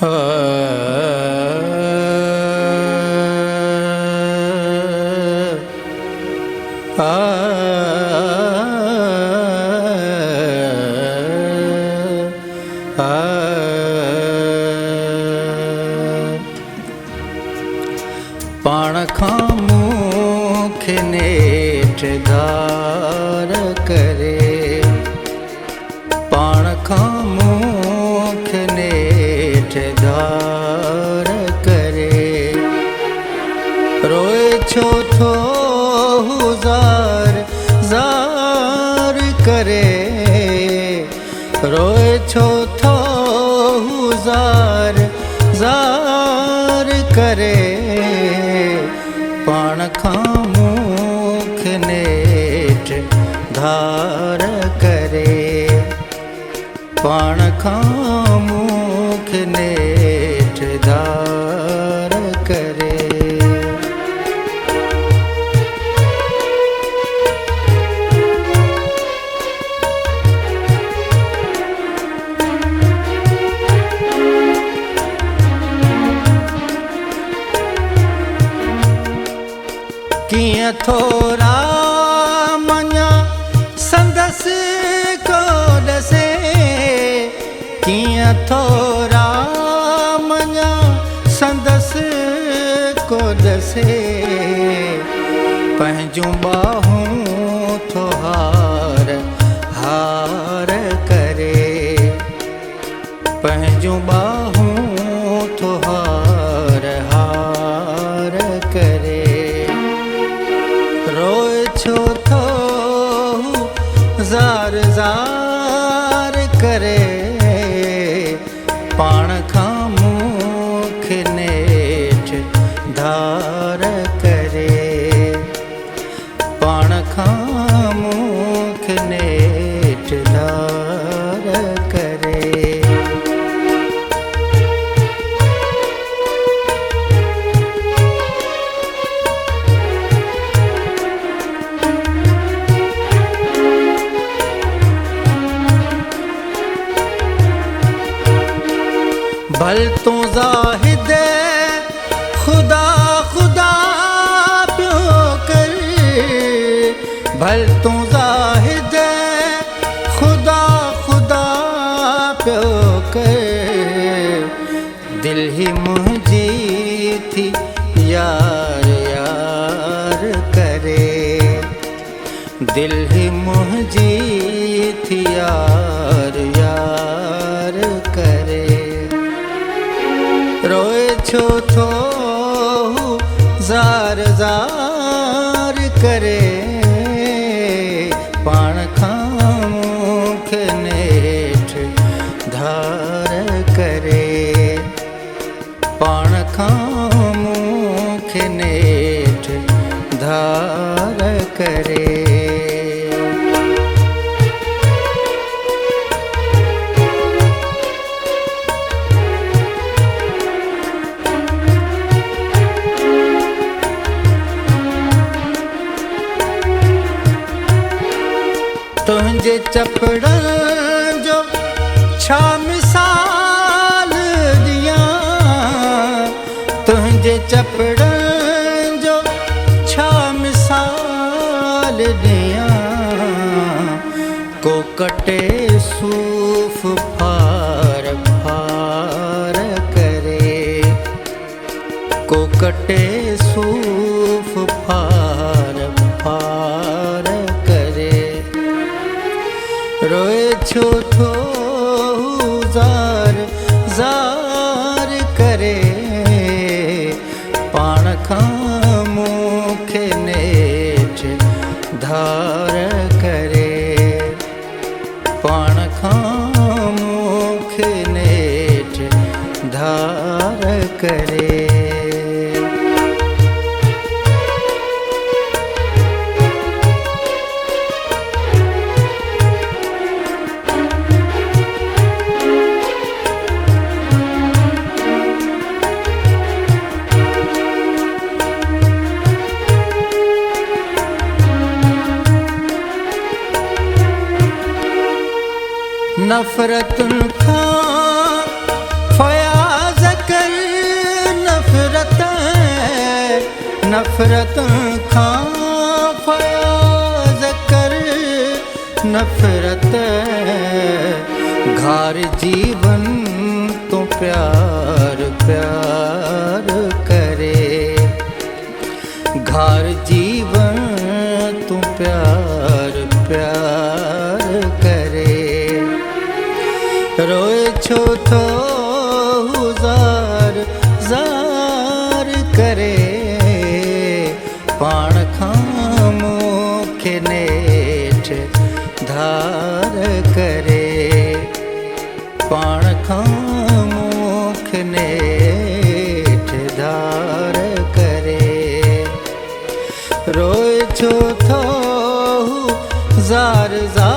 पाण खां मुख नेठ धार करे, पाण खां मुख नेठ धार करे, रोए छो थो ज़ार ज़ार करे, रोए छो थो ज़ार ज़ार करे, पाण खां मुख नेठ धार करे, पाण खां मुख नेठ धार करे। कियां थोरा मञा संदसि को ॾसे, कियां थोरा मञा संदसि को ॾसे, पंहिंजूं ॿाहूं थो हार हार करे, पंहिंजूं ॿाहूं थो हार हार करे, रोए छो थो ज़ार ज़ार करे, पाण खां मुख नेठ धार करे, पाण खां मुख नेठ धार करे। भल तूं ज़ाहिद खुदा खुदा पियो कर, भल तूं ज़ाहिद खुदा खुदा पियो कर, दिल ही मुंहिंजी थी यार यार करे, दिल ही मुंहिंजी थी यार यार करे, रोए छो थो ज़ार ज़ार करे, पाण खां मुख नेठ धार करे, पाण खां मुख नेठ धार करे। तुंहिंजे चपड़नि जो छा मिसाल ॾियां, तुंहिंजे चपड़नि जो छा मिसाल ॾियां, को कटे सूफ़ फार फार करे, को कटे सूफ़ फार फार करे, रोए छो थो ज़ार ज़ार करे, पाण खां मुख नेठ धार करे, पाण खां मुख नेठ धार करे। नफ़रतुनि खां फयाज़ नफ़रत खां फयाज़ कर नफ़रत घार जीवन तो प्यार प्यार करे घार जीवन तो प्यार प्यार करे रोए छो थो ज़ार ज़ार करे पाण खां मूंखे नेठि धार करे पाण खां मूंखे नेठि धार करे रोए छो थो ज़ार ज़ार